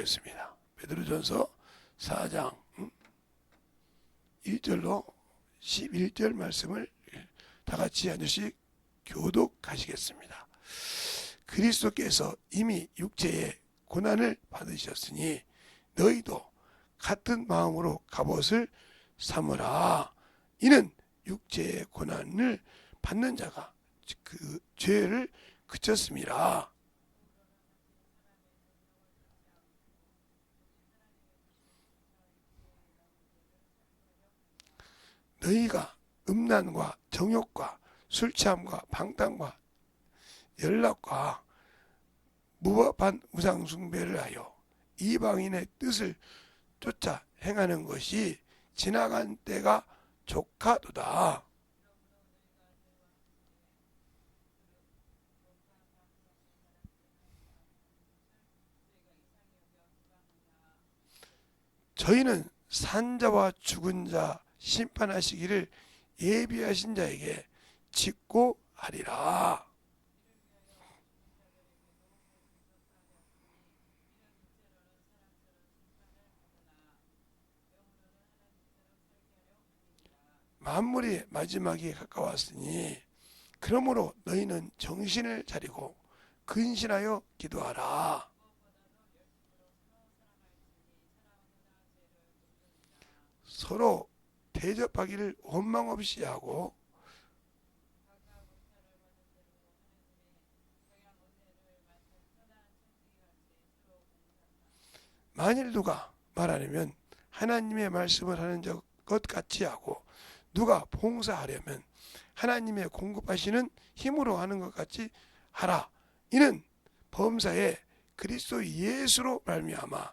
보겠습니다. 베드로전서 4장 1절로 11절 말씀을 다 같이 한 절씩 교독하시겠습니다. 그리스도께서 이미 육체의 고난을 받으셨으니 너희도 같은 마음으로 갑옷을 삼으라. 이는 육체의 고난을 받는 자가 그 죄를 그쳤음이라. 너희가 음란과 정욕과 술취함과 방탕과 연락과 무법한 우상숭배를 하여 이방인의 뜻을 쫓아 행하는 것이 지나간 때가 족하도다. 저희는 산자와 죽은 자 심판하시기를 예비하신 자에게 직고하리라. 만물이 마지막이 가까웠으니 그러므로 너희는 정신을 차리고 근신하여 기도하라. 서로 대접하기를 원망 없이 하고 만일 누가 말하려면 하나님의 말씀을 하는 것 같이 하고 누가 봉사하려면 하나님의 공급하시는 힘으로 하는 것 같이 하라. 이는 범사에 그리스도 예수로 말미암아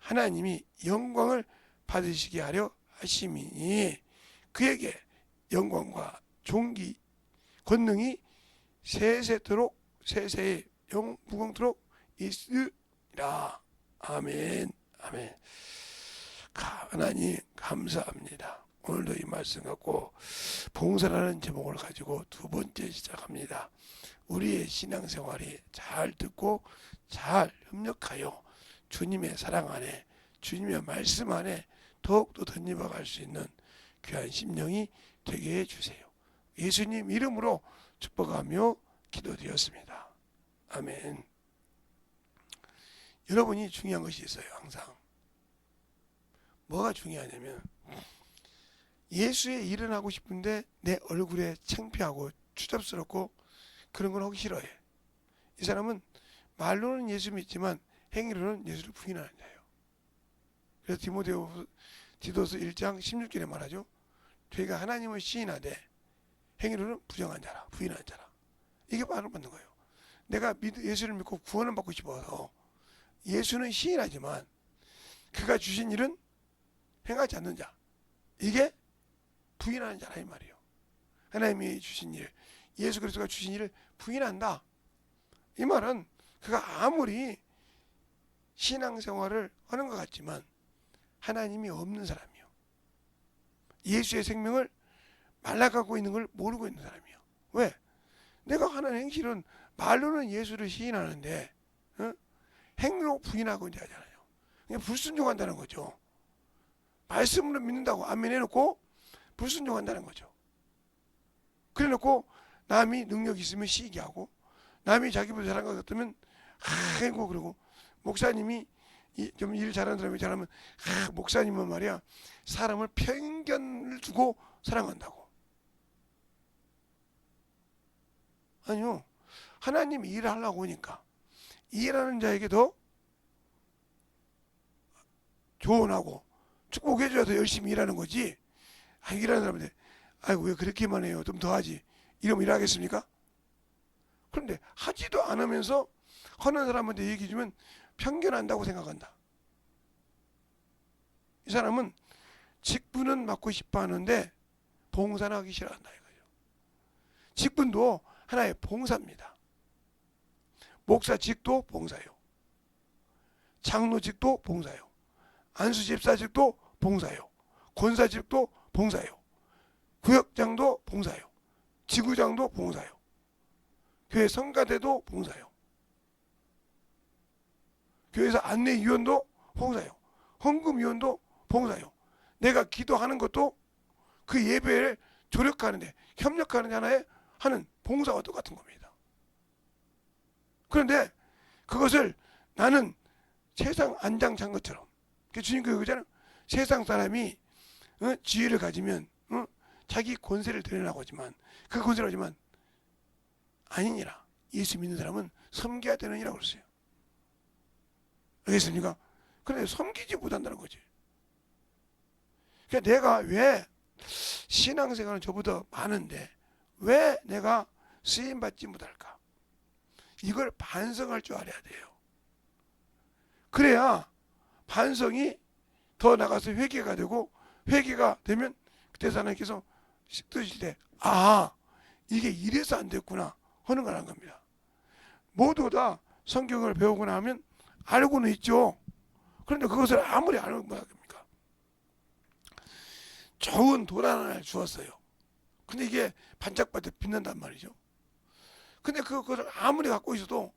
하나님이 영광을 받으시게 하려 하심이니 그에게 영광과 존귀 권능이 세세토록 세세의 영무궁토록 있으리라. 아멘. 아멘. 하나님 감사합니다. 오늘도 이 말씀 갖고 봉사라는 제목을 가지고 두 번째 시작합니다. 우리의 신앙생활이 잘 듣고 잘 협력하여 주님의 사랑 안에 주님의 말씀 안에 더욱더 덧입어갈 수 있는 귀한 심령이 되게 해주세요. 예수님 이름으로 축복하며 기도드렸습니다. 아멘. 여러분이 중요한 것이 있어요. 항상 뭐가 중요하냐면 예수의 일은 하고 싶은데 내 얼굴에 창피하고 추잡스럽고 그런 건 하기 싫어해. 이 사람은 말로는 예수 믿지만 행위로는 예수를 부인하는 자예요. 그래서 디도서 1장 16절에 말하죠. 저희가 하나님을 시인하되 행위로는 부정한 자라, 부인하는 자라. 이게 말을 받는 거예요. 내가 예수를 믿고 구원을 받고 싶어서 예수는 시인하지만 그가 주신 일은 행하지 않는 자. 이게 부인하는 자라 이 말이에요. 하나님이 주신 일, 예수 그리스도가 주신 일을 부인한다. 이 말은 그가 아무리 신앙생활을 하는 것 같지만 하나님이 없는 사람이요. 예수의 생명을 말라가고 있는 걸 모르고 있는 사람이요. 왜? 내가 하는 행실은 말로는 예수를 시인하는데 행위로 부인하고 이제 하잖아요. 그냥 불순종한다는 거죠. 말씀으로 믿는다고 아멘 해놓고 불순종한다는 거죠. 그래놓고 남이 능력 있으면 시기하고 남이 자기보다 잘한 것 같으면 아이고 그러고 목사님이 좀 일 잘하는 사람이 잘하면 목사님은 말이야 사람을 편견을 두고 사랑한다고. 아니요. 하나님이 일을 하려고 하니까 일하는 자에게 더 조언하고 축복해줘야 더 열심히 일하는 거지. 일하는 사람한테 아이고 왜 그렇게만 해요 좀 더 하지 이러면 일하겠습니까? 그런데 하지도 않으면서 하는 사람한테 얘기해주면 편견한다고 생각한다. 이 사람은 직분은 맡고 싶어 하는데 봉사는 하기 싫어한다 이거죠. 직분도 하나의 봉사입니다. 목사직도 봉사요. 장로직도 봉사요. 안수집사직도 봉사요. 권사직도 봉사요. 구역장도 봉사요. 지구장도 봉사요. 교회 성가대도 봉사요. 교회에서 안내위원도 봉사요. 헌금위원도 봉사요. 내가 기도하는 것도 그 예배를 조력하는데 협력하는 하나의 하는 봉사와 똑같은 겁니다. 그런데 그것을 나는 세상 안장찬 것처럼 주님 그 얘기잖아요. 세상 사람이 지혜를 가지면 자기 권세를 드러내라고 하지만 그 권세를 하지만 아니니라. 예수 믿는 사람은 섬겨야 되느니라고 그랬어요. 알겠습니까? 그런데 섬기지 못한다는 거지. 그러니까 내가 왜 신앙생활은 저보다 많은데 왜 내가 쓰임받지 못할까? 이걸 반성할 줄 알아야 돼요. 그래야 반성이 더 나가서 회개가 되고 회개가 되면 그때 하나님께서 뜨실 때 이게 이래서 안 됐구나 하는 거라는 겁니다. 모두 다 성경을 배우거나 하면 알고는 있죠. 그런데 그것을 아무리 알면 뭐합니까? 좋은 돌 하나를 주었어요. 근데 이게 반짝반짝 빛난단 말이죠. 근데 그것을 아무리 갖고 있어도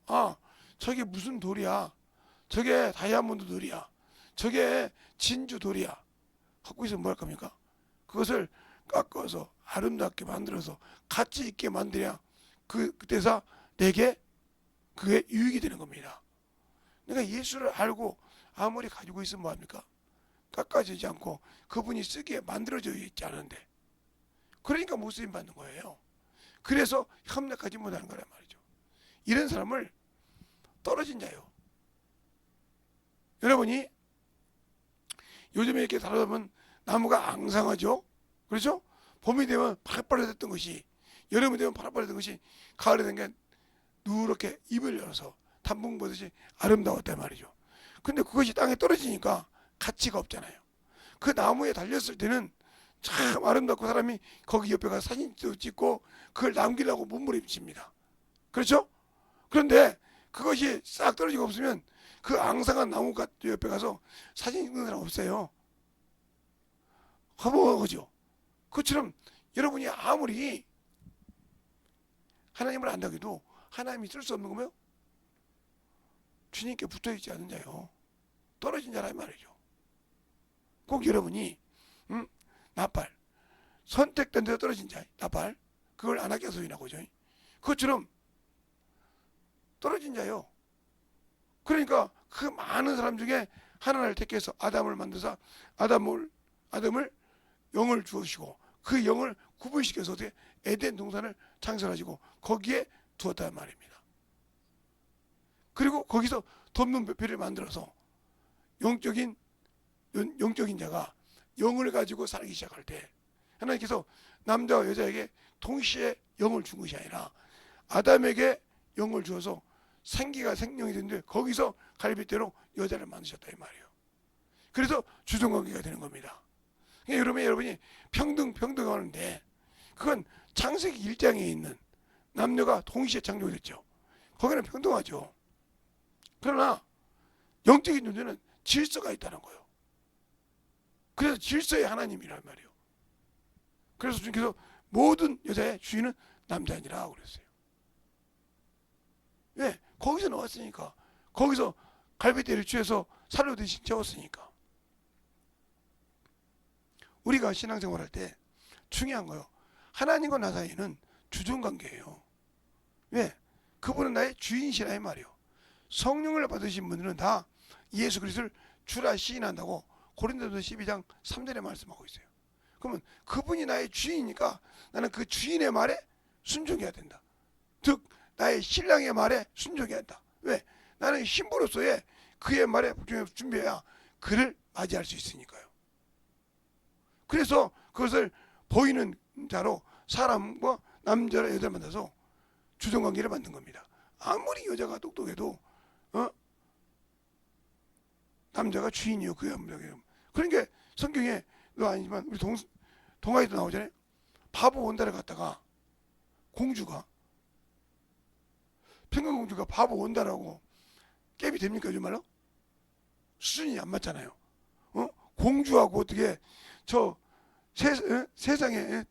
저게 무슨 돌이야, 저게 다이아몬드 돌이야, 저게 진주 돌이야 갖고 있으면 뭐 할 겁니까? 그것을 깎아서 아름답게 만들어서 가치 있게 만들어야 그때서 내게 그게 유익이 되는 겁니다. 내가 예수를 알고 아무리 가지고 있으면 뭐합니까? 깎아지지 않고 그분이 쓰기에 만들어져 있지 않은데, 그러니까 못 쓰임 받는 거예요. 그래서 협력하지 못하는 거란 말이죠. 이런 사람을 떨어진 자요. 여러분이 요즘에 이렇게 살아보면 나무가 앙상하죠. 그렇죠? 봄이 되면 파릇파릇했던 것이, 여름이 되면 파릇파릇했던 것이 가을에 된 게 누렇게 잎을 열어서 단풍 보듯이 아름다웠단 말이죠. 근데 그것이 땅에 떨어지니까 가치가 없잖아요. 그 나무에 달렸을 때는 참 아름답고 사람이 거기 옆에 가서 사진도 찍고 그걸 남기려고 몸부림칩니다. 그렇죠? 그런데 그것이 싹 떨어지고 없으면 그 앙상한 나무 옆에 가서 사진 찍는 사람 없어요. 허무하죠. 그처럼 여러분이 아무리 하나님을 안다고 해도 하나님이 쓸 수 없는 거면 주님께 붙어있지 않는 자요. 떨어진 자란 말이죠. 꼭 여러분이 나팔, 선택된 데서 떨어진 자, 나팔, 그걸 안하게 소인하고 죠. 그것처럼 떨어진 자요. 그러니까 그 많은 사람 중에 하나를 택해서 아담을 만드사 아담을 영을 주시고 그 영을 구분시켜서 어떻게 에덴 동산을 창설하시고 거기에 두었단 말입니다. 그리고 거기서 덮는 배를 만들어서 영적인 자가 영을 가지고 살기 시작할 때 하나님께서 남자와 여자에게 동시에 영을 준 것이 아니라 아담에게 영을 주어서 생기가 생명이 됐는데 거기서 갈빗대로 여자를 만드셨다 이 말이에요. 그래서 주종관계가 되는 겁니다. 그러니까 여러분이 평등하는데 그건 창세기 1장에 있는 남녀가 동시에 창조가 됐죠. 거기는 평등하죠. 그러나 영적인 존재는 질서가 있다는 거예요. 그래서 질서의 하나님이란 말이에요. 그래서 주님께서 모든 여자의 주인은 남자니라 그랬어요. 왜? 거기서 나왔으니까. 거기서 갈빗대를 취해서 살로 대신 채웠으니까. 우리가 신앙생활할 때 중요한 거요. 하나님과 나 사이는 주종관계예요. 왜? 그분은 나의 주인이시라 이 말이에요. 성령을 받으신 분들은 다 예수 그리스도를 주라 시인한다고 고린도서 12장 3절에 말씀하고 있어요. 그러면 그분이 나의 주인이니까 나는 그 주인의 말에 순종해야 된다. 즉 나의 신랑의 말에 순종해야 한다. 왜? 나는 신부로서의 그의 말에 준비해야 그를 맞이할 수 있으니까요. 그래서 그것을 보이는 자로 사람과 남자와 여자를 만나서 주종관계를 만든 겁니다. 아무리 여자가 똑똑해도 남자가 주인이요. 그게 그러니까 성경에 아니지만 우리 동화에도 나오잖아요. 바보 온달을 갖다가 공주가 평강공주가 바보 온달하고 깹이 됩니까 요즘 말로? 수준이 안 맞잖아요. 공주하고 어떻게 저 세상에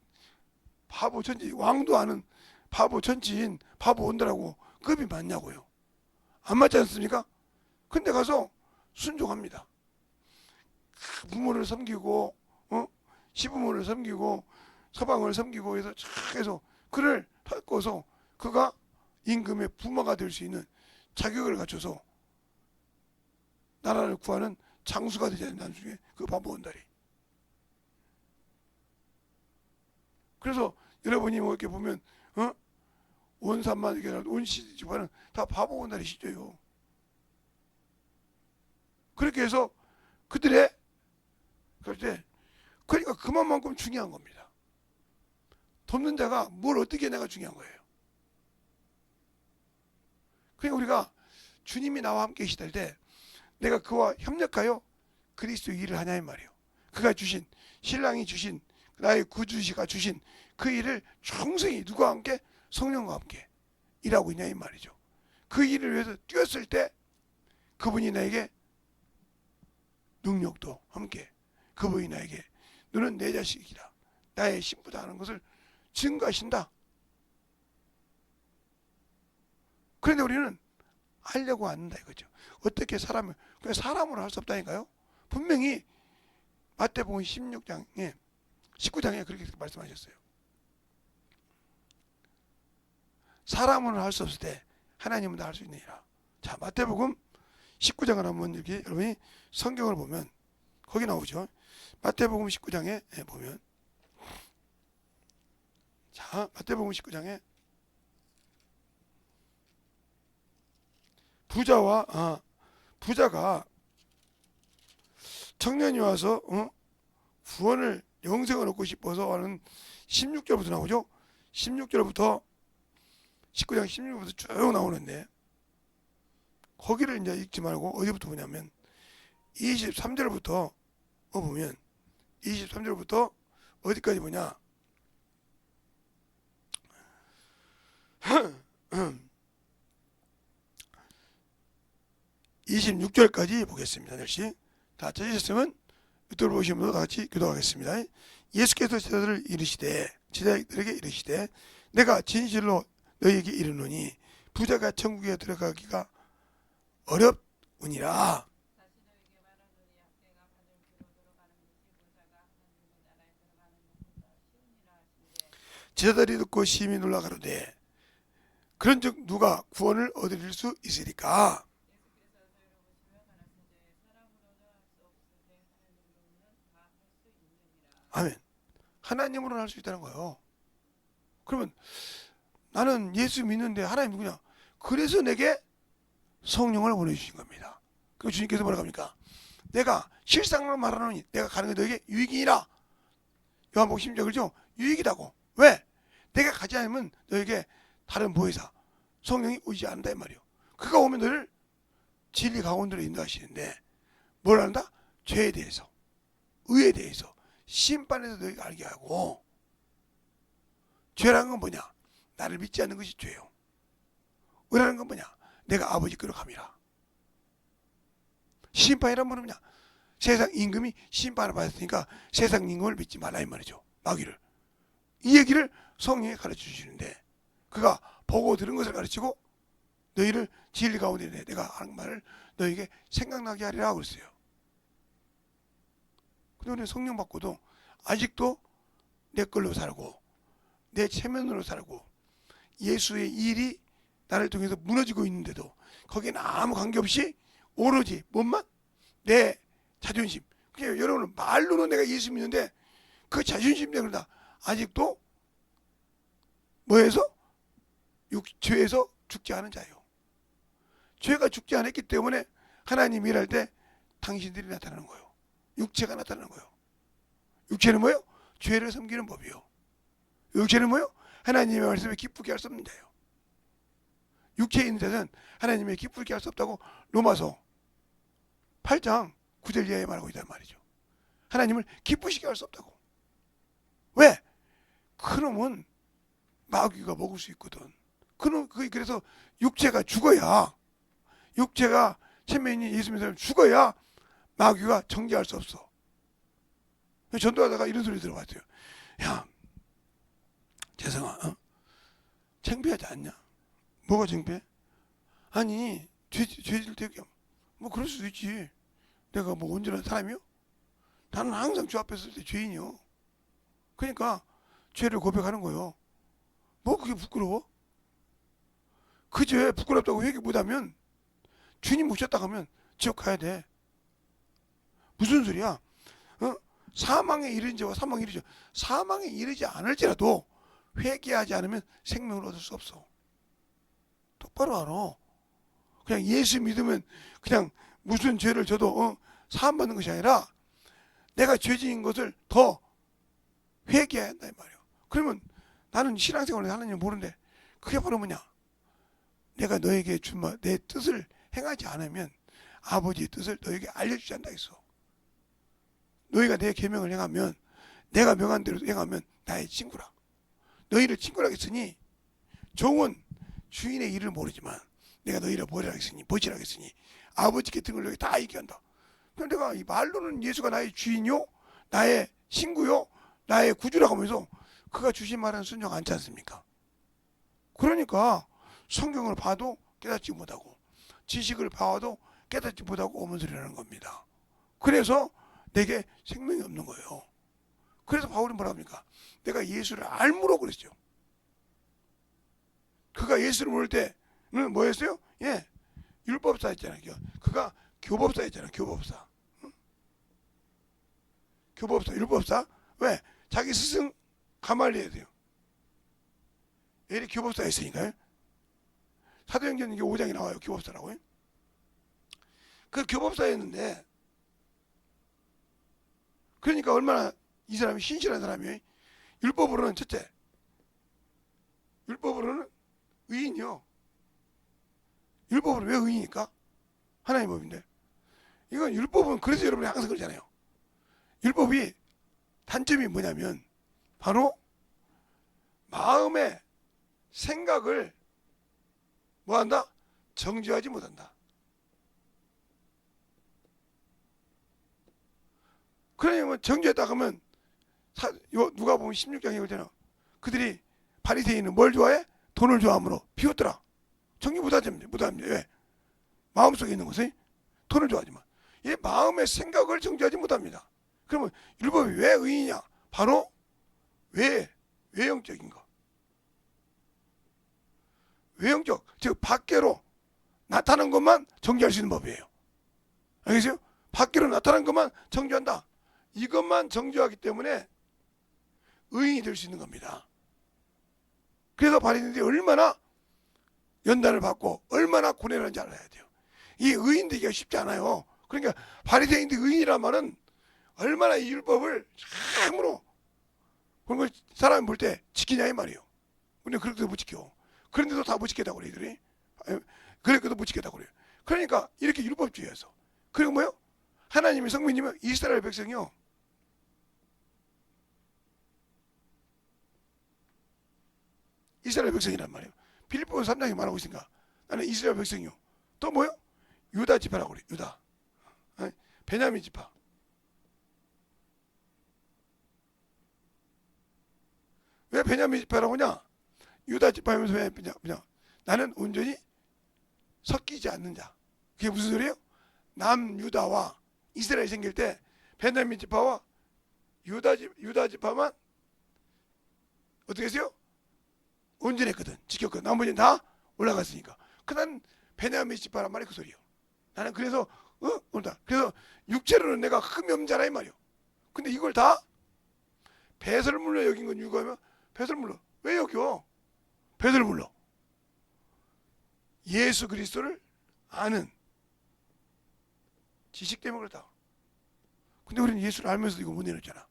바보 천지 왕도 아는 바보 천지인 바보 온달하고 급이 맞냐고요. 안 맞지 않습니까? 근데 가서 순종합니다. 부모를 섬기고 시부모를 섬기고 서방을 섬기고 해서 쫙 해서 그를 닦고서 그가 임금의 부모가 될 수 있는 자격을 갖춰서 나라를 구하는 장수가 되지 않는 나중에 그 바보온다리. 그래서 여러분이 뭐 이렇게 보면 원산만 이렇게 온시 집안은 다 바보온다리 시조요. 그렇게 해서 그들의 그럴 때 그러니까 그만큼 중요한 겁니다. 돕는 자가 뭘 어떻게 내가 중요한 거예요. 그러니까 우리가 주님이 나와 함께 계시다 때 내가 그와 협력하여 그리스도 일을 하냐 이 말이에요. 그가 주신 신랑이 주신 나의 구주시가 주신 그 일을 충성히 누구와 함께 성령과 함께 일하고 있냐 이 말이죠. 그 일을 위해서 뛰었을 때 그분이 나에게 능력도 함께 그분이 나에게 너는 내 자식이다 나의 신부다 하는 것을 증거하신다. 그런데 우리는 하려고 않는다 이거죠. 어떻게 사람을 그냥 사람으로 할 수 없다니까요. 분명히 마태복음 19장에 그렇게 말씀하셨어요. 사람으로는 할 수 없을 때 하나님은 다 할 수 있느니라. 자, 마태복음 19장을 한번 이렇게 여러분이 성경을 보면 거기 나오죠. 마태복음 19장에 보면 자, 마태복음 19장에 부자가 청년이 와서 구원을 영생을 얻고 싶어서 하는 16절부터 나오죠. 16절부터 19장 16절부터 쭉 나오는데 거기를 이제 읽지 말고 어디부터 보냐면 23절부터 보면 23절부터 어디까지 보냐 26절까지 보겠습니다. 역시 다 찾으셨으면 이쪽을 보시는 분도 다 같이 기도하겠습니다. 예수께서 제자들에게 이르시되 내가 진실로 너희에게 이르노니 부자가 천국에 들어가기가 어렵으니라. 제자들이 듣고 심히 놀라 가로되 그런즉 누가 구원을 얻을 수 있으리까. 아멘. 하나님으로는 할 수 있다는 거예요. 그러면 나는 예수 믿는데 하나님 누구냐? 그래서 내게 성령을 보내주신 겁니다. 그리고 주님께서 뭐라고 합니까? 내가 실상으로 말하노니 내가 가는 게 너에게 유익이니라. 요한복음 10절 그렇죠? 유익이라고. 왜? 내가 가지 않으면 너에게 다른 보혜사 성령이 오지 않는다 이 말이에요. 그가 오면 너를 진리 가운데로 인도하시는데 뭘 한다? 죄에 대해서 의에 대해서 심판에서 너희가 알게 하고. 죄라는 건 뭐냐? 나를 믿지 않는 것이 죄요. 의라는 건 뭐냐? 내가 아버지께로 감이라. 심판이란 뭐냐? 세상 임금이 심판을 받았으니까 세상 임금을 믿지 말라 이 말이죠. 마귀를. 이 얘기를 성령이 가르쳐 주시는데 그가 보고 들은 것을 가르치고 너희를 진리 가운데 내가 하는 말을 너희에게 생각나게 하리라 그랬어요. 근데 우리 성령 받고도 아직도 내 걸로 살고 내 체면으로 살고 예수의 일이 나를 통해서 무너지고 있는데도 거기에 아무 관계없이 오로지 뭔만? 내 자존심. 그냥 여러분은 말로는 내가 예수 믿는데 그 자존심 때문에 그러다 아직도 뭐해서? 죄에서 죽지 않은 자예요. 죄가 죽지 않았기 때문에 하나님이 일할 때 당신들이 나타나는 거예요. 육체가 나타나는 거예요. 육체는 뭐예요? 죄를 섬기는 법이요. 육체는 뭐예요? 하나님의 말씀에 기쁘게 할 수 없는 자예요. 육체에 있는 자는 하나님의 기쁘게 할 수 없다고 로마서 8장 9절 이하에 말하고 있단 말이죠. 하나님을 기쁘시게 할 수 없다고. 왜? 그놈은 마귀가 먹을 수 있거든. 그래서 육체가 죽어야, 육체가 체면이 예수 믿는 사람이 죽어야 마귀가 정죄할 수 없어. 전도하다가 이런 소리 들어봤어요. 야, 재성아, 창피하지 않냐? 뭐가 창피해? 아니, 죄질 때 뭐 그럴 수도 있지. 내가 뭐 온전한 사람이요? 나는 항상 주 앞에 설 때 죄인이요. 그러니까 죄를 고백하는 거요. 뭐 그게 부끄러워? 그 죄 부끄럽다고 회개 못하면 주님 모셨다 가면 지옥 가야 돼. 무슨 소리야? 어? 사망에 이른 죄와 사망에 이르죠. 사망에 이르지 않을지라도 회개하지 않으면 생명을 얻을 수 없어. 똑바로 알아. 그냥 예수 믿으면 그냥 무슨 죄를 져도 사함받는 것이 아니라 내가 죄지은 것을 더 회개해야 한다 이 말이야. 그러면 나는 신앙생활을 하느냐 모르는데 그게 바로 뭐냐? 내가 너에게 준 내 뜻을 행하지 않으면 아버지의 뜻을 너에게 알려주지 않다 했어. 너희가 내 계명을 행하면 내가 명한 대로 행하면 나의 친구라. 너희를 친구라 했으니 종은 주인의 일을 모르지만 내가 너희를 보리라 했으니 보시라 했으니 아버지께 등을 너희 다 얘기한다. 내가 이 말로는 예수가 나의 주인요 나의 친구요 나의 구주라고 하면서 그가 주신 말은 순종 않지 않습니까? 그러니까 성경을 봐도 깨닫지 못하고 지식을 봐도 깨닫지 못하고 오만 소리라는 겁니다. 그래서 내게 생명이 없는 거예요. 그래서 바울은 뭐라 합니까? 내가 예수를 알므로 그랬죠. 그가 예수를 모를 때는 뭐였어요? 예, 율법사였잖아요. 그가 교법사였잖아요. 교법사. 응? 교법사, 율법사. 왜? 자기 스승 가말리엘이에요. 얘이 교법사였으니까요. 사도행전 5장에 나와요. 교법사라고요. 그 교법사였는데 그러니까 얼마나 이 사람이 신실한 사람이에요. 율법으로는 첫째, 율법으로는 의인이요. 율법으로 왜 의인입니까? 하나님의 법인데. 이건 율법은 그래서 여러분이 항상 그러잖아요. 율법이 단점이 뭐냐면 바로 마음의 생각을 뭐한다? 정죄하지 못한다. 그러면 정죄했다 하면 누가 보면 16장에 그러잖아. 그들이 바리새인은 뭘 좋아해? 돈을 좋아함으로 비웃더라. 정죄 못합니다. 왜? 마음속에 있는 것은 돈을 좋아하지만 이 마음의 생각을 정죄하지 못합니다. 그러면 율법이 왜 의인이냐? 바로 외형적인 거. 외형적, 즉 밖으로 나타난 것만 정죄할 수 있는 법이에요. 알겠어요? 밖으로 나타난 것만 정죄한다. 이것만 정죄하기 때문에 의인이 될 수 있는 겁니다. 그래서 바리새인들이 얼마나 연단을 받고 얼마나 고뇌를 하는지 알아야 돼요. 이 의인 되기가 쉽지 않아요. 그러니까 바리새인들 의인이란 말은 얼마나 이 율법을 참으로 그런 걸 사람이 볼 때 지키냐 이 말이에요. 근데 그렇게도 못 지켜. 그런데도 다 못 지켰다고 그래 이들이. 그래도 못 지켰다고 그래요. 그러니까 이렇게 율법주의였어. 그리고 뭐요? 하나님의 성민이면 이스라엘 백성이요. 이스라엘 백성이란 말이에요. 빌립보서 3장에 말하고 있으니까 나는 이스라엘 백성이요. 또 뭐요? 유다 지파라고 그래. 유다. 베냐민 지파. 왜 베냐민 지파라고 하냐? 유다 지파면서 왜 베냐민? 나는 온전히 섞이지 않는 자. 그게 무슨 소리예요? 남유다와 이스라엘이 생길 때 베냐민 지파와 유다 지파만 어떻게 했어요? 온전했거든. 지켰거든. 나머지는 다 올라갔으니까. 난 베냐민 지파란 말이 그 소리예요. 나는 그래서 그래서 육체로는 내가 흠이 없잖아 이 말이요. 근데 이걸 다 배설물로 여긴 건 유거하면 배설물로 왜 여겨? 배설물로 예수 그리스도를 아는 지식 때문에 그렇다. 근데 우리는 예수를 알면서도 이거 못 내놓잖아.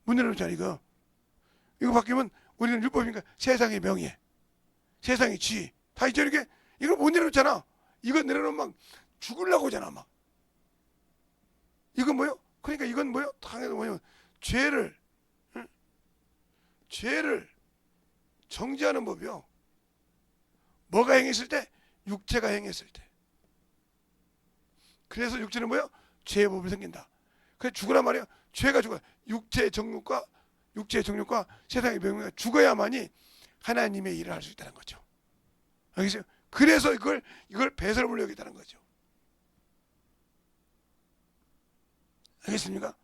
못 내놓잖아 이거. 이거 바뀌면 우리는 율법이니까 세상의 명예, 세상의 지위 다 이렇게 이걸 못 내놓잖아. 이거 내려놓으면 막 죽으려고 하잖아 막. 이건 뭐요? 그러니까 이건 뭐요? 당연히 뭐냐면 죄를 정죄하는 법이요. 뭐가 행했을 때? 육체가 행했을 때. 그래서 육체는 뭐요? 죄의 법이 생긴다. 그래서 죽으란 말이에요. 죄가 죽어. 육체의 정욕과 세상의 명예가 죽어야만이 하나님의 일을 할 수 있다는 거죠. 알겠어요? 그래서 이걸 배설물로 여기다는 거죠. 알겠습니까?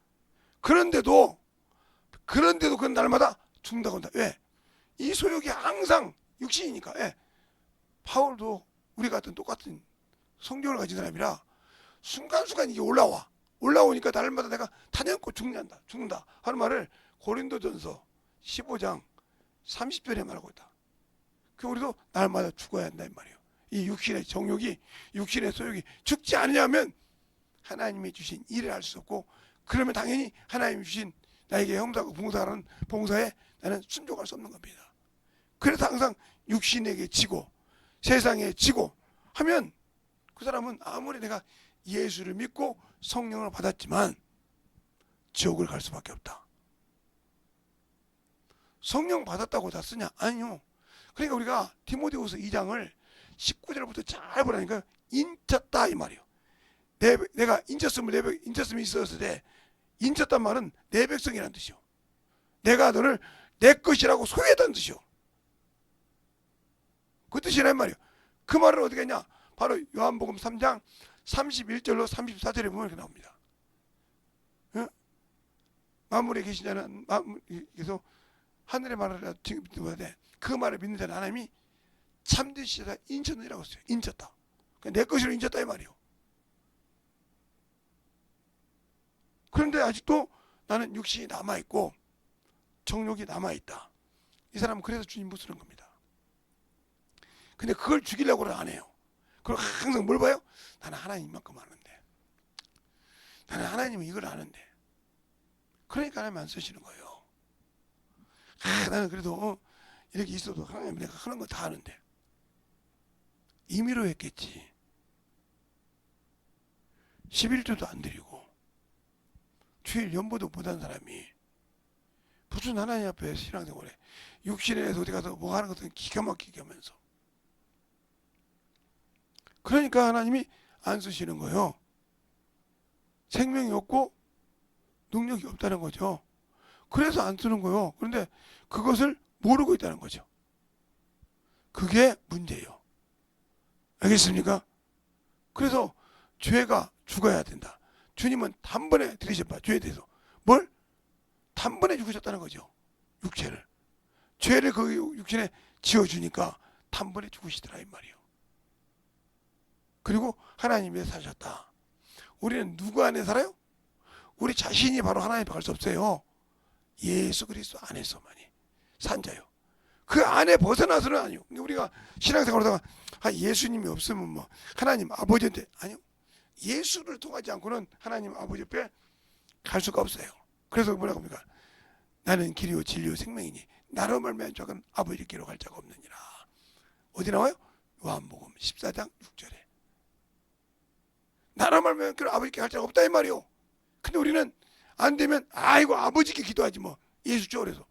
그런데도 그건 날마다 죽는다고 한다. 왜? 이 소욕이 항상 육신이니까. 예. 바울도 우리 같은 똑같은 성경을 가진 사람이라 순간순간 이게 올라오니까 날마다 내가 탄핵고 죽는다 하는 말을 고린도전서 15장 30절에 말하고 있다. 그 우리도 날마다 죽어야 한다 이 말이에요. 이 육신의 정욕이, 육신의 소욕이 죽지 않으냐면 하나님이 주신 일을 할 수 없고, 그러면 당연히 하나님이 주신 나에게 형사하고 봉사하는 봉사에 나는 순종할 수 없는 겁니다. 그래서 항상 육신에게 지고 세상에 지고 하면 그 사람은 아무리 내가 예수를 믿고 성령을 받았지만 지옥을 갈 수밖에 없다. 성령 받았다고 다 쓰냐? 아니요. 그러니까 우리가 디모데후서 2장을 19절부터 잘 보라니까 인쳤다 이 말이에요. 내가 인쳤음이 있었을 때, 인쳤단 말은 내 백성이라는 뜻이요. 내가 너를 내 것이라고 소유했다는 뜻이요. 그 뜻이란 말이에요. 그 말을 어떻게 했냐? 바로 요한복음 3장 31절로 34절에 보면 이렇게 나옵니다. 응? 만물에 계신 자는 그래서 하늘의 말을 믿어야 돼. 그 말을 믿는 자는 하나님이 참되시다 인쳤느니라고 했어요. 인쳤다. 내 것으로 인쳤다 이 말이에요. 그런데 아직도 나는 육신이 남아있고 정욕이 남아있다. 이 사람은 그래서 주님 못 쓰는 겁니다. 근데 그걸 죽이려고는 안 해요. 그걸 항상 뭘 봐요? 나는 하나님만큼 아는데, 나는 하나님은 이걸 아는데, 그러니까 하나님 안 쓰시는 거예요. 나는 그래도 이렇게 있어도 하나님 내가 하는 거 다 아는데, 임의로 했겠지. 11조도 안 드리고 주일 연보도 못한 사람이 무슨 하나님 앞에 신앙생활에 육신에서 어디 가서 뭐 하는 것은 기가 막히게 하면서, 그러니까 하나님이 안 쓰시는 거예요. 생명이 없고 능력이 없다는 거죠. 그래서 안 쓰는 거예요. 그런데 그것을 모르고 있다는 거죠. 그게 문제예요. 알겠습니까? 그래서 죄가 죽어야 된다. 주님은 단번에 들이셔봐. 죄에 대해서 뭘? 단번에 죽으셨다는 거죠. 육체를. 죄를 그 육신에 지어주니까 단번에 죽으시더라 이 말이에요. 그리고 하나님 위해 사셨다. 우리는 누구 안에 살아요? 우리 자신이 바로 하나님 앞에 갈 수 없어요. 예수 그리스도 안에서만이 산 자요. 그 안에 벗어나서는 아니요. 우리가 신앙생활하다가 예수님이 없으면 뭐 하나님 아버지한테, 아니요. 예수를 통하지 않고는 하나님 아버지 앞에 갈 수가 없어요. 그래서 뭐라고 합니까? 나는 길이요 진리요 생명이니 나로 말미암아 자는 아버지께로 갈 자가 없느니라. 어디 나와요? 요한복음 14장 6절에 나로 말미암아 아버지께 갈 자가 없다 이 말이요. 근데 우리는 안 되면 아이고 아버지께 기도하지 뭐 예수죠. 그래서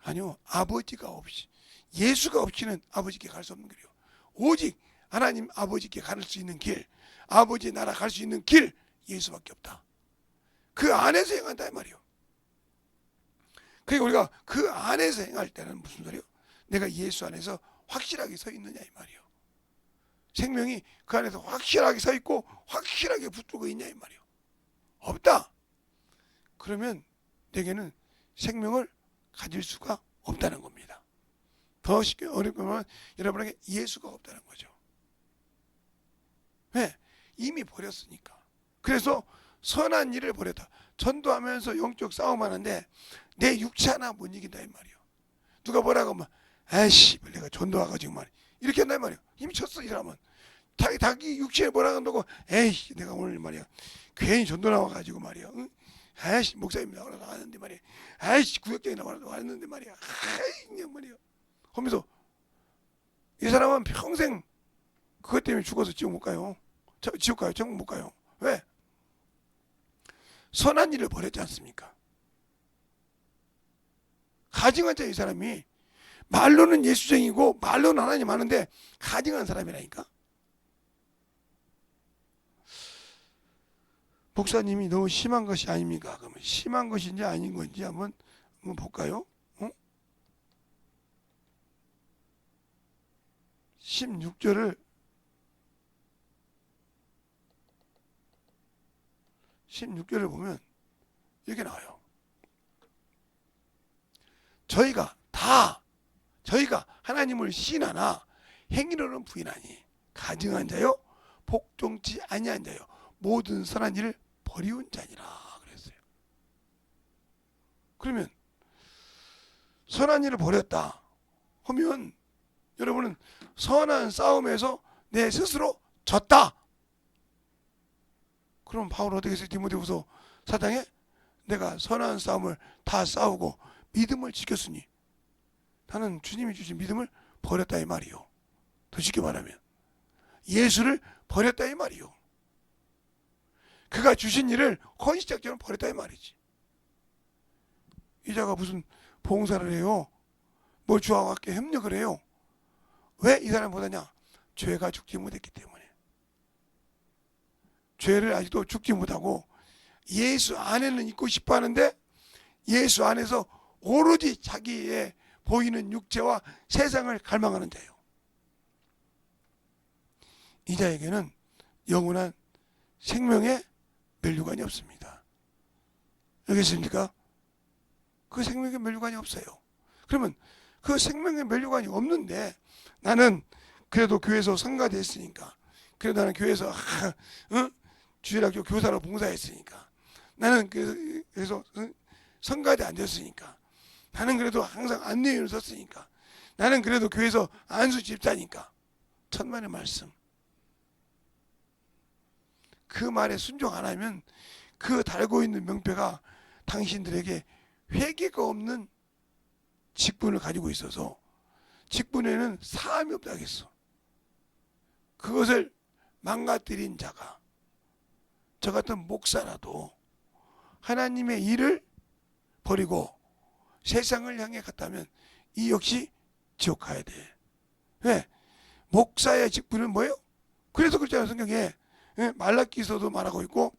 아니요, 아버지가 없이, 예수가 없이는 아버지께 갈 수 없는 길이요. 오직 하나님 아버지께 갈 수 있는 길, 아버지 나라 갈 수 있는 길, 예수밖에 없다. 그 안에서 행한다 이 말이요. 그러니까 우리가 그 안에서 행할 때는 무슨 소리요? 내가 예수 안에서 확실하게 서 있느냐 이 말이요. 생명이 그 안에서 확실하게 서 있고 확실하게 붙들고 있냐 이 말이요. 없다. 그러면 내게는 생명을 가질 수가 없다는 겁니다. 더 쉽게 어렵게 말하면 여러분에게 예수가 없다는 거죠. 왜? 이미 버렸으니까. 그래서 선한 일을 버렸다. 전도하면서 영적 싸움하는데 내 육체 하나 못 이긴다 이 말이에요. 누가 뭐라고 하면 아이씨 내가 전도와가지고 말이야 이렇게 한다 이 말이에요. 이미 쳤어 이 사람은. 자기 육체에 뭐라고 한다고 에이씨 내가 오늘 말이야 괜히 전도 나와가지고 말이야 응? 아이씨 목사님 나왔는데 말이야 아이씨 구역장에 나왔는데 말이야 아이 그냥 말이야 하면서 이 사람은 평생 그것 때문에 죽어서 지옥 못 가요. 지옥 가요? 천국 못 가요. 왜? 선한 일을 버렸지 않습니까? 가증한 자 이 사람이 말로는 예수쟁이고 말로는 하나님 아는데 가증한 사람이라니까. 목사님이 너무 심한 것이 아닙니까? 그러면 심한 것인지 아닌 건지 한번 볼까요? 16절을 16절을 보면 이렇게 나와요. 저희가 하나님을 시인하나 행위로는 부인하니 가증한 자요 복종치 아니한 자요 모든 선한 일을 버리운 자니라 그랬어요. 그러면 선한 일을 버렸다 하면 여러분은 선한 싸움에서 내 스스로 졌다. 그럼 바울 어떻게 했어요? 디모데후서 4장에 내가 선한 싸움을 다 싸우고 믿음을 지켰으니 나는 주님이 주신 믿음을 버렸다 이 말이요. 더 쉽게 말하면 예수를 버렸다 이 말이요. 그가 주신 일을 헌신작전을 버렸다 이 말이지. 이 자가 무슨 봉사를 해요? 뭘 주와 함께 협력을 해요? 왜 이 사람 못하냐? 죄가 죽지 못했기 때문에. 죄를 아직도 죽지 못하고 예수 안에는 있고 싶어 하는데 예수 안에서 오로지 자기의 보이는 육체와 세상을 갈망하는 자예요. 이 자에게는 영원한 생명의 면류관이 없습니다. 알겠습니까? 그 생명의 면류관이 없어요. 그러면 그 생명의 면류관이 없는데 나는 그래도 교회에서 성가됐으니까, 그래도 나는 교회에서 주일학교 교사로 봉사했으니까, 나는 그래서 성가대 안 됐으니까, 나는 그래도 항상 안내인을 썼으니까, 나는 그래도 교회에서 안수 집사니까. 천만의 말씀. 그 말에 순종 안 하면 그 달고 있는 명패가 당신들에게 회개가 없는 직분을 가지고 있어서 직분에는 사함이 없다 하겠어. 그것을 망가뜨린 자가 저 같은 목사라도 하나님의 일을 버리고 세상을 향해 갔다면 이 역시 지옥 가야 돼. 왜? 목사의 직분은 뭐예요? 그래서 그렇잖아요. 성경에 말라기서도 말하고 있고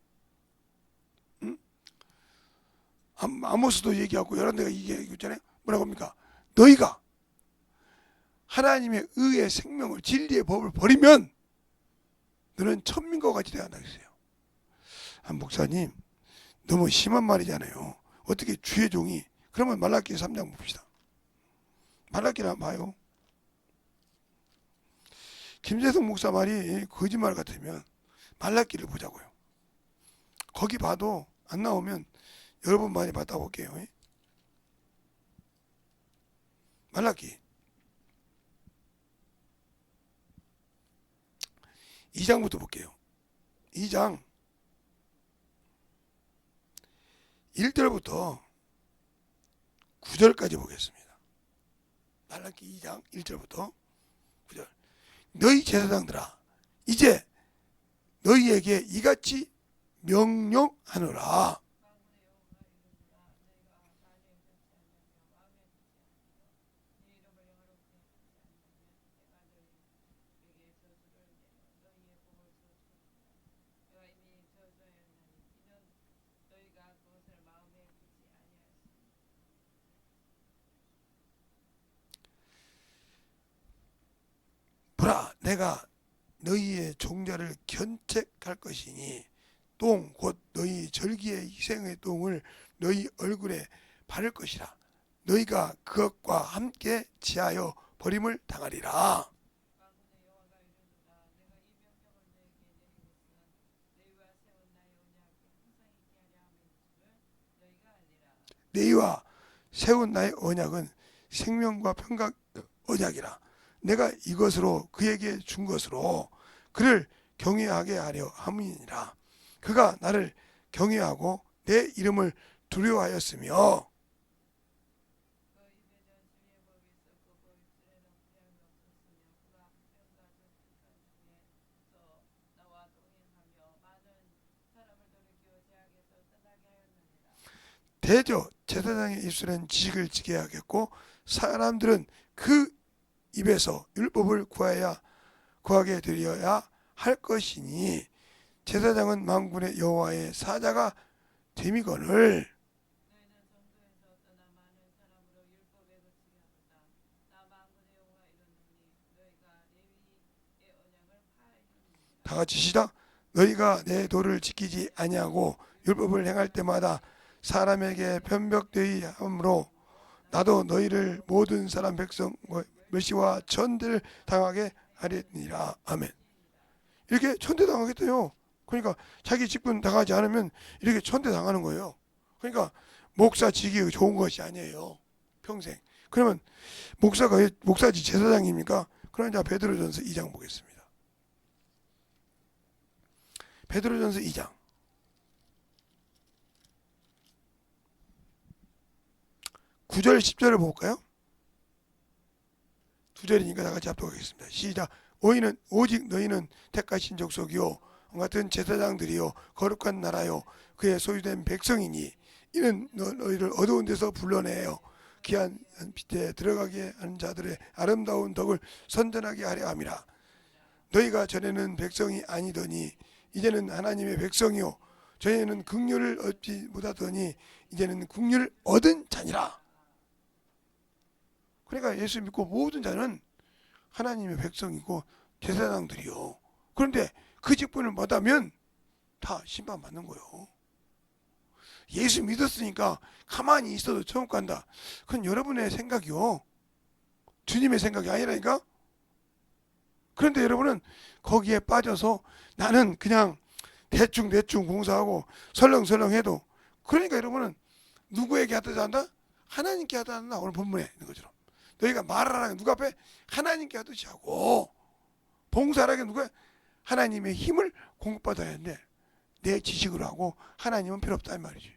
아모스도 얘기하고 여러 데가 얘기하고 있잖아요. 뭐라고 합니까? 너희가 하나님의 의의 생명을 진리의 법을 버리면 너는 천민과 같이 되어야 한다 했어요. 목사님 너무 심한 말이잖아요. 어떻게 주의 종이. 그러면 말라기 3장 봅시다. 말라기를 한번 봐요. 김재성 목사 말이 거짓말 같으면 말라기를 보자고요. 거기 봐도 안 나오면 여러분 많이 봤다 볼게요. 말라기 2장부터 볼게요. 2장 1절부터 9절까지 보겠습니다. 말라기 2장 1절부터 9절. 너희 제사장들아 이제 너희에게 이같이 명령하노라. 보라 내가 너희의 종자를 견책할 것이니 똥 곧 너희 절기의 희생의 똥을 너희 얼굴에 바를 것이라. 너희가 그것과 함께 지하여 버림을 당하리라. 너희와 세운 나의 언약은 생명과 평강 언약이라. 내가 이것으로 그에게 준 것으로 그를 경외하게 하려 함이니라. 그가 나를 경외하고 내 이름을 두려워하였으며 대저 제사장의 입술엔 지식을 지게 하겠고 사람들은 그 입에서 율법을 구하게 되려야 할 것이니 제사장은 만군의 여호와의 사자가 됨이거늘. 다 같이 시작. 너희가 내 도를 지키지 아니하고 율법을 행할 때마다 사람에게 변벽되이 함으로 나도 너희를 모든 사람 백성 멸시와 천대를 당하게 하리니라. 아멘. 이렇게 천대 당하겠대요. 그러니까 자기 직분 당하지 않으면 이렇게 천대 당하는 거예요. 그러니까 목사직이 좋은 것이 아니에요. 평생. 그러면 목사지 제사장입니까? 그러면 베드로전서 2장 보겠습니다. 베드로전서 2장 9절 10절을 볼까요? 2절이니까 다 같이 합독하겠습니다. 시작. 오직 너희는 택하신 족속이요 같은 제사장들이요 거룩한 나라요 그의 소유된 백성이니 이는 너희를 어두운 데서 불러내어 귀한 빛에 들어가게 하는 자들의 아름다운 덕을 선전하게 하려 함이라. 너희가 전에는 백성이 아니더니 이제는 하나님의 백성이요 전에는 긍휼을 얻지 못하더니 이제는 긍휼을 얻은 자니라. 그러니까 예수 믿고 모든 자는 하나님의 백성이고 제사장들이요. 그런데 그 직분을 못하면 다 심판받는 거예요. 예수 믿었으니까 가만히 있어도 천국 간다. 그건 여러분의 생각이요. 주님의 생각이 아니라니까. 그런데 여러분은 거기에 빠져서 나는 그냥 대충 봉사하고 설렁설렁 해도, 그러니까 여러분은 누구에게 하다 한다? 하나님께 하다 한다. 오늘 본문에 있는 것처럼 너희가 말하라는 누가 앞에 하나님께 하듯이 하고 봉사하라는 누가 하나님의 힘을 공급받아야 하는데 내 지식으로 하고 하나님은 필요 없다 이 말이지.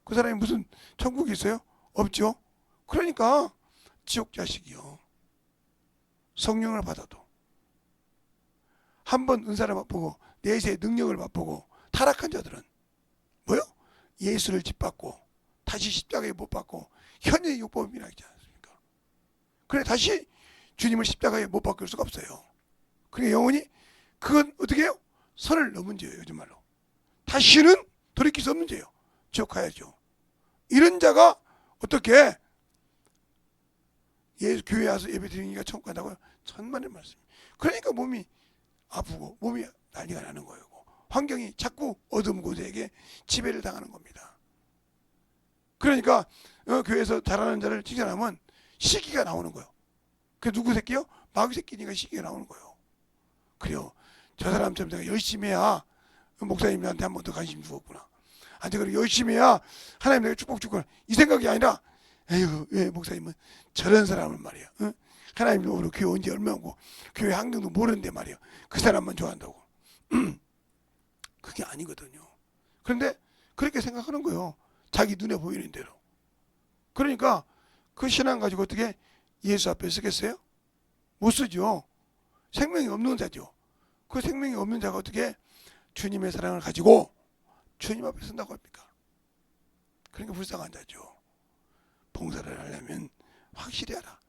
그 사람이 무슨 천국이 있어요? 없죠. 그러니까 지옥 자식이요. 성령을 받아도 한 번 은사를 맛보고 내세의 능력을 맛보고 타락한 자들은 뭐요? 예수를 짓밟고 다시 십자가에 못 박고 현재 율법이나 있지 않습니까? 그래 다시 주님을 십자가에 못 박을 수가 없어요. 그래 영원히 그건 어떻게 해요? 선을 넘은 죄예요. 요즘 말로 다시는 돌이킬 수 없는 죄예요. 지옥 가야죠. 이런 자가 어떻게 교회 와서 예배 드리니까 천국 간다고요? 천만의 말씀. 그러니까 몸이 아프고 몸이 난리가 나는 거예요. 환경이 자꾸 어두운 곳에게 지배를 당하는 겁니다. 그러니까 교회에서 자라는 자를 칭찬하면 시기가 나오는 거예요. 그 누구 새끼요? 마귀 새끼니까 시기가 나오는 거예요. 그래요. 저 사람처럼 내가 열심히 해야 목사님한테 한 번 더 관심 주었구나. 아니 그래 열심히 해야 하나님 내가 축복 주구나. 이 생각이 아니라 에휴 왜 목사님은 저런 사람을 말이야. 응? 하나님도 모르고 교회 언제 얼마 오고 교회 환경도 모르는데 말이야. 그 사람만 좋아한다고. 그게 아니거든요. 그런데 그렇게 생각하는 거예요. 자기 눈에 보이는 대로. 그러니까 그 신앙 가지고 어떻게 예수 앞에 쓰겠어요? 못 쓰죠. 생명이 없는 자죠. 그 생명이 없는 자가 어떻게 주님의 사랑을 가지고 주님 앞에 쓴다고 합니까? 그러니까 불쌍한 자죠. 봉사를 하려면 확실히 하라.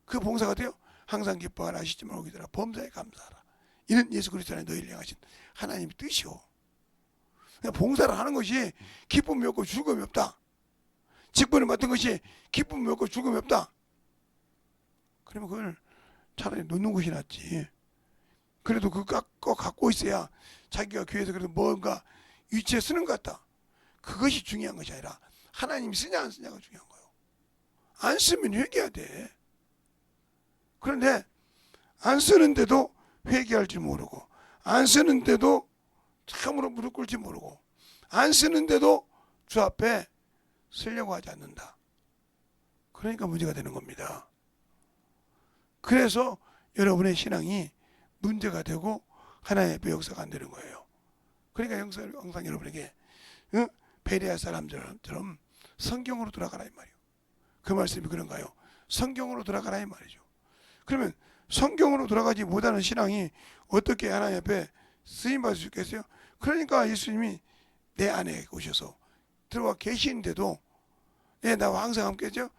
그 봉사가 돼요. 항상 기뻐하라 하시지 말고 기도하라. 범사에 감사하라. 이는 예수 그리스도 안에 너희를 향하신 하나님의 뜻이요. 그러니까 봉사를 하는 것이 기쁨이 없고 즐거움이 없다. 직분을 맡은 것이 기쁨이 없고 즐거움이 없다. 그러면 그걸 차라리 놓는 것이 낫지. 그래도 그거 갖고 있어야 자기가 교회에서 그래도 뭔가 위치에 쓰는 것 같다. 그것이 중요한 것이 아니라 하나님이 쓰냐 안 쓰냐가 중요한 거예요. 안 쓰면 회개해야 돼. 그런데 안 쓰는데도 회개할 줄 모르고, 안 쓰는데도 참으로 무릎 꿇지 모르고, 안 쓰는데도 주 앞에 쓰려고 하지 않는다. 그러니까 문제가 되는 겁니다. 그래서 여러분의 신앙이 문제가 되고 하나님의 역사가 안 되는 거예요. 그러니까 항상 여러분에게 베레아 사람들처럼 성경으로 돌아가라 이 말이에요. 그 말씀이 그런가요? 성경으로 돌아가라 이 말이죠. 그러면 성경으로 돌아가지 못하는 신앙이 어떻게 하나님 앞에 쓰임받을 수 있겠어요? 그러니까 예수님이 내 안에 오셔서 들어와 계시는데도 나와 항상 함께죠.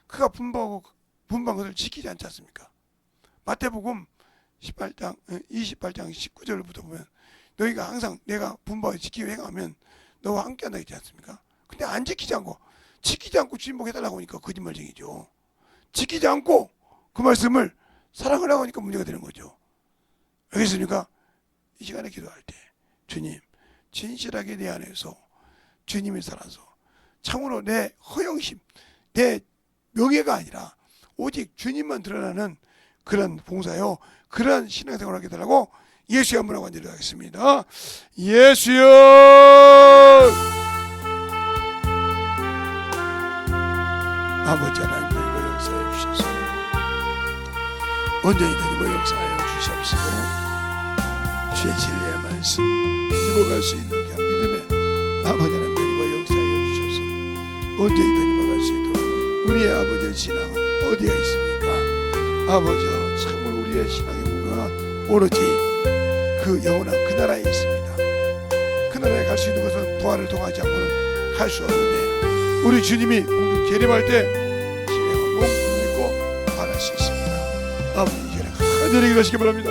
그가 분부한 것을 지키지 않지 않습니까? 마태복음 18장 19절부터 보면 너희가 항상 내가 분부하고 지키고 행하면 너와 함께한다 했지 않습니까? 근데 안 지키지 않고 주님복해달라고 하니까 거짓말쟁이죠. 지키지 않고 그 말씀을 사랑하려고 하니까 문제가 되는 거죠. 알겠습니까? 이 시간에 기도할 때 주님, 진실하게 내 안에서 주님이 살아서 참으로 내 허영심, 내 명예가 아니라 오직 주님만 드러나는 그런 봉사요, 그런 신앙생활을 하게 달라고 예수의 한번하고 간절히하겠습니다. 예수여, 아버지 하나님 이거 역사해 주셔서 온전히 이거 역사하여 주시옵시고 주의 진리의 말씀 입어갈 수 있는 그냥 믿음에 아버지 하나님 이거 역사하여 주셔서 온전히 입어갈 수 있도록 우리의 아버지의 신앙은 어디가 있습니까? 아버지여, 참으로 우리의 신앙의 문화는 오로지 그 영원한 그 나라에 있습니다. 그 나라에 갈 수 있는 것은 부활을 통하지 않고는 할 수 없는데 우리 주님이 공중 재림할 때 신령한 몸 입고 부활할 수 있습니다. 아버지 이 시간에 간절히 기도하시기 바랍니다.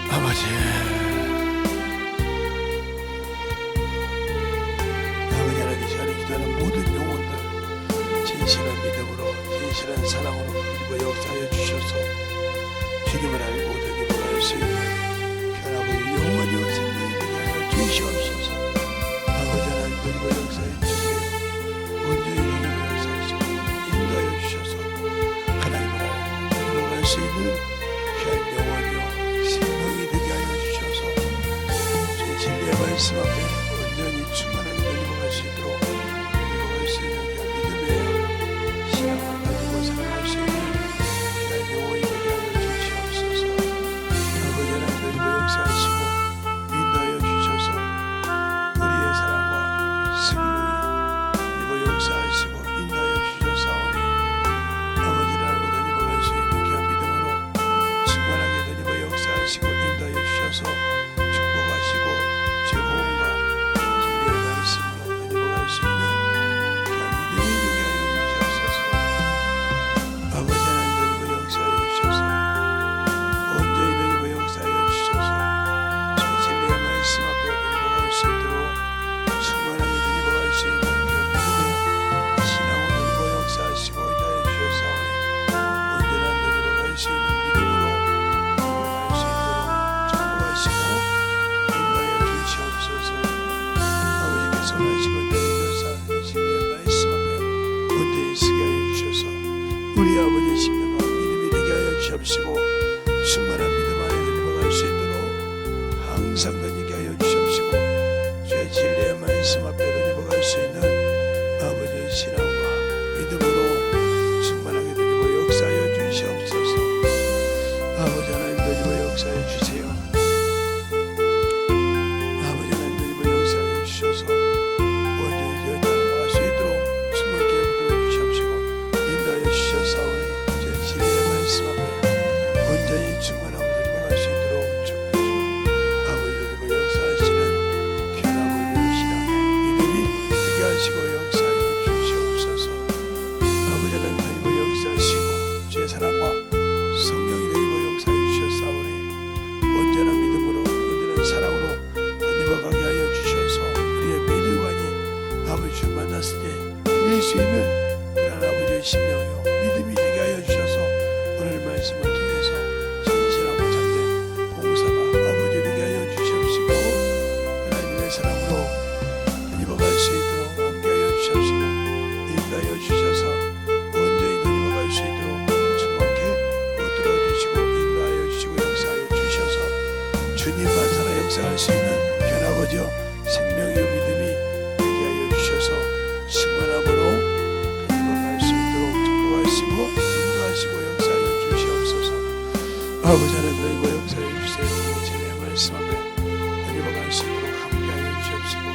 아버지, 하나님 이 시간에 기도하는 모든 영혼들 진실한 믿음으로 진실한 사랑으로 그리고 역사하여 주셔서 주님을 알고 되기를 수 있는 편하고 영원히 생명이 되게 하여 주시옵소서. 아버지 하나님 그리고 역사해 주세요. 온전히 그리고 역사하시고 인도하여 주셔서 하나님을 알고 들어갈 수 있는 귀한 영원히요 생명이 되게 하여 주셔서 주의 진리의 말씀 앞에 온전히 충만하게 들림어갈 수 있도록 들림어갈 수 있는 믿음의 신앙을 가지고 살아갈 수 있는 귀한 영혼이 되게 하여 주시옵소서. 아버지 하나님 그리고 역사하시고 인도하여 주셔서 우리의 사랑과 승리의 그리고 역사하시고 인도하여 주셔서오니 아버지를 알고 들림어갈 수 있는 귀한 믿음으로 충만하게 들림어 역사하시고 인도하여 주셔서 축복하시고 죄보험과 진리의 말씀으로 들림어갈 수 있는 귀한 믿음이 되게 하여 주시옵소서. 아버지 하나님 들림어 역사하여 주셔서 온전히 들림어 역사하여 주셔서 주 진리의 말씀 앞에 들림어갈 수 있도록 충만하게 들림어갈 수 있는 귀한 믿음의 신앙으로 들림어 역사하시고 인도하여 주셔서오니 온전한 들림어갈 수 있는 믿음으로 들림어갈 수 있도록 축복하시고 인도하여 주시옵소서. 아버지께 선하시고 인도하여 주셔서 진리의 말씀 앞에 온전히 서게 하여 주셔서 우리 아버지의 심령과 믿음이 되게 하여 주시옵시고 충만한 믿음 안에 들림어갈 수 있도록 항상 던지게 하여 주시옵시고 주의 진리의 말씀 앞에 들림어갈 수 있는 아버지의 신앙과 믿음으로 충만하게 들림어 역사하여 주시옵소서. 아버지 하나님 들림어 역사해 주세요. 아버지 하나님 들림어 역사해 주셔서 온전히 들림어갈 수 있도록 충만하게 붙들어 주시옵시고 인도하여 주셔서오니 주의 진리의 말씀 앞에 온전히 충만하고 들림어갈 수 있도록 축복해주고 아버지 들림어 역사하시는 귀한 아버지의 신앙의 믿음이 되게 하시고 역사하여 주시옵소서. 아버지 하나님 들림어 역사하시고 주의 사랑과 성령이 들림어 역사해 주셨사오니 온전한 믿음으로 온전한 사랑으로 들림어가게 하여 주셔서 우리의 믿음관이 아버지 주 만났을 때 이길 수 있는 그런 아버지의 심령이요 믿음이 되게 하여 주셔서 오늘 말씀을 통해서 진실하고 참된 봉사가 아버지 되게 하여 주시옵시고 하나님의 사랑으로 들림어갈 수 있도록 함께 하여 주시옵시고 인도하여 주셔서 온전히 들림어갈 수 있도록 충만케 붙들어 주시고 인도하여 주시고 역사하여 주셔서 주님만 살아 역사할 수 있는 귀한 아버지여 생명의 믿음이 되게 하여 주셔서 충만함으로 들림어갈 수 있도록 축복하시고 인도하시고 역사하여 주시옵소서. 아버지 하나님 들림어 역사해 주세요. 진리의 말씀 앞에 들림어갈 수 있도록 함께 하여 주시옵시고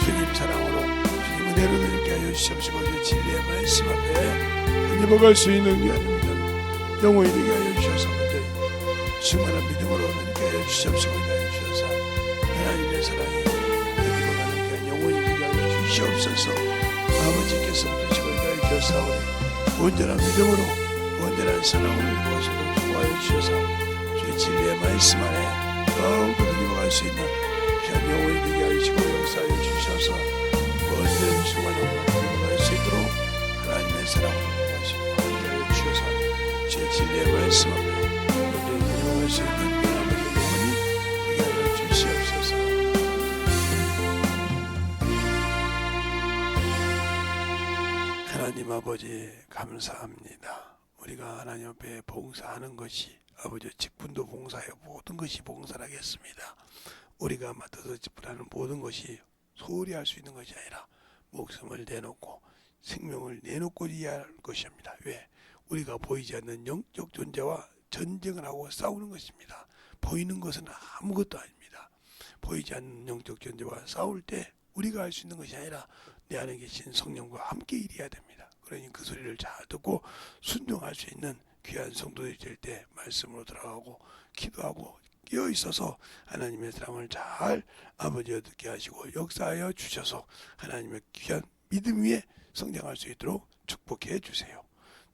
주님 사랑으로 주님 은혜로 들게 하여 주시옵시고 주 진리의 말씀 앞에 들림어갈 수 있는 귀한 믿음 영원히 되게 하여 주셔서 충만한 믿음으로 들게 하여 주시옵시고 인도하여 주셔서 하나님의 사랑이 들림어가는 귀한 영원히 되게 주시옵소서. 아버지께서부터 지금까지 주셨사오니 온전한 믿음으로 온전한 사랑으로 이루어지도록 축복하여 주셔서 주의 진리의 말씀 안에 더욱더 드리고갈 수 있는 귀한 영혼이 되게 하시고 역사하여 주셔서 온전히 충만함으로 드리고갈 수 있도록 하나님의 사랑으로 하시고 함께하여 주셔서 주의 진리의 말씀 앞에 온전히 드리고갈 수 있는 하나님의 영혼이 되게 하여 주시옵소서. 하나님 아버지 감사합니다. 우리가 하나님 앞에 봉사하는 것이 아버지 직분도 봉사요 모든 것이 봉사라겠습니다. 우리가 맡아서 직분하는 모든 것이 소홀히 할 수 있는 것이 아니라 목숨을 내놓고 생명을 내놓고 해야 할 것입니다. 왜? 우리가 보이지 않는 영적 존재와 전쟁을 하고 싸우는 것입니다. 보이는 것은 아무것도 아닙니다. 보이지 않는 영적 존재와 싸울 때 우리가 할 수 있는 것이 아니라 내 안에 계신 성령과 함께 일해야 됩니다. 그러니 그 소리를 잘 듣고 순종할 수 있는 귀한 성도들이 될 때 말씀으로 들어가고 기도하고 끼어 있어서 하나님의 사랑을 잘 아버지여 듣게 하시고 역사하여 주셔서 하나님의 귀한 믿음 위에 성장할 수 있도록 축복해 주세요.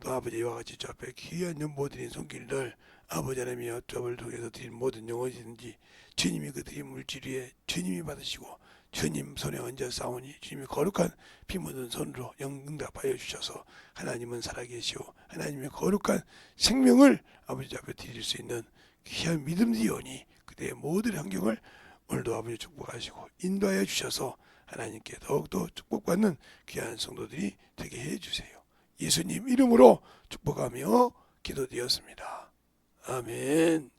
또 아버지 이와 같이 주 앞에 귀한 연보 드린 손길들 아버지 하나님의 협조를 통해서 드린 모든 영혼이든지 주님이 그 드린 물질 위에 주님이 받으시고 주님 손에 얹어 싸우니 주님이 거룩한 피 묻은 손으로 응답하여 주셔서 하나님은 살아계시오 하나님의 거룩한 생명을 아버지 앞에 드릴 수 있는 귀한 믿음이오니 그대의 모든 환경을 오늘도 아버지 축복하시고 인도하여 주셔서 하나님께 더욱더 축복받는 귀한 성도들이 되게 해주세요. 예수님 이름으로 축복하며 기도드렸습니다. 아멘.